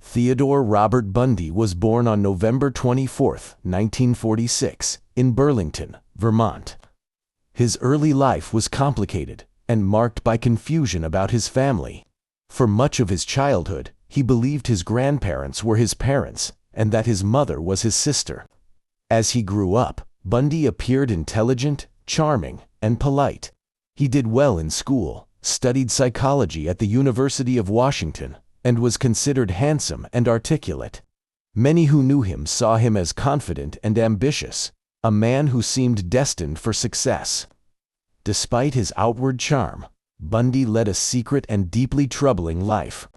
Theodore Robert Bundy was born on November 24, 1946, in Burlington, Vermont. His early life was complicated and marked by confusion about his family. For much of his childhood, he believed his grandparents were his parents and that his mother was his sister. As he grew up, Bundy appeared intelligent, charming, and polite. He did well in school, studied psychology at the University of Washington, and was considered handsome and articulate. Many who knew him saw him as confident and ambitious, a man who seemed destined for success. Despite his outward charm, Bundy led a secret and deeply troubling life.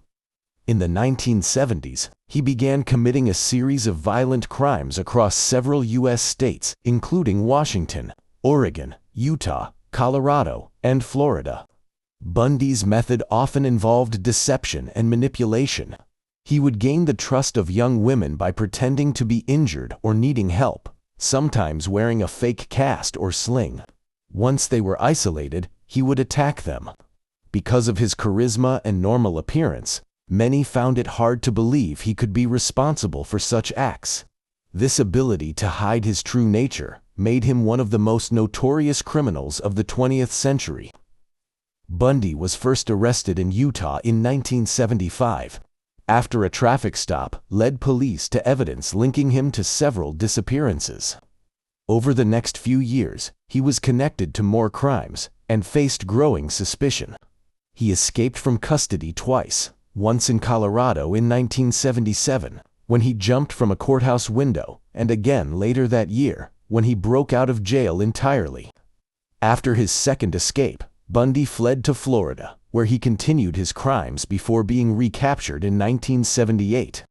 In the 1970s, he began committing a series of violent crimes across several U.S. states, including Washington, Oregon, Utah, Colorado, and Florida. Bundy's method often involved deception and manipulation. He would gain the trust of young women by pretending to be injured or needing help, sometimes wearing a fake cast or sling. Once they were isolated, he would attack them. Because of his charisma and normal appearance, many found it hard to believe he could be responsible for such acts. This ability to hide his true nature made him one of the most notorious criminals of the 20th century. Bundy was first arrested in Utah in 1975, after a traffic stop led police to evidence linking him to several disappearances. Over the next few years, he was connected to more crimes and faced growing suspicion. He escaped from custody twice, once in Colorado in 1977, when he jumped from a courthouse window, and again later that year, when he broke out of jail entirely. After his second escape, Bundy fled to Florida, where he continued his crimes before being recaptured in 1978.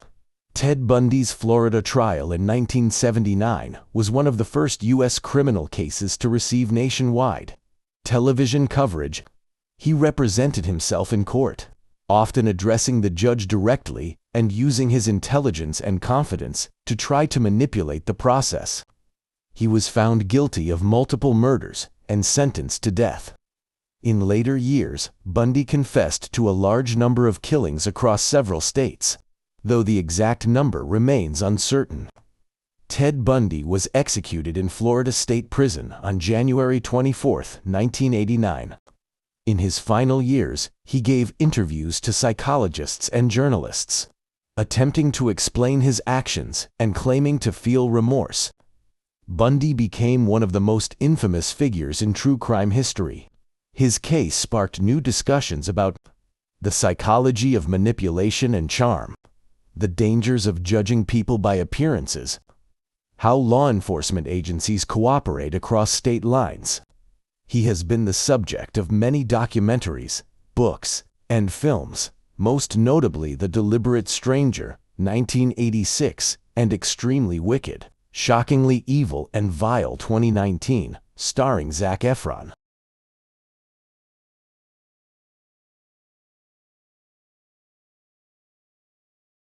Ted Bundy's Florida trial in 1979 was one of the first U.S. criminal cases to receive nationwide television coverage. He represented himself in court, often addressing the judge directly and using his intelligence and confidence to try to manipulate the process. He was found guilty of multiple murders and sentenced to death. In later years, Bundy confessed to a large number of killings across several states, though the exact number remains uncertain. Ted Bundy was executed in Florida State Prison on January 24, 1989. In his final years, he gave interviews to psychologists and journalists, attempting to explain his actions and claiming to feel remorse. Bundy became one of the most infamous figures in true crime history. His case sparked new discussions about the psychology of manipulation and charm, the dangers of judging people by appearances, how law enforcement agencies cooperate across state lines. He has been the subject of many documentaries, books, and films, most notably The Deliberate Stranger, 1986, and Extremely Wicked, Shockingly Evil and Vile, 2019, starring Zac Efron.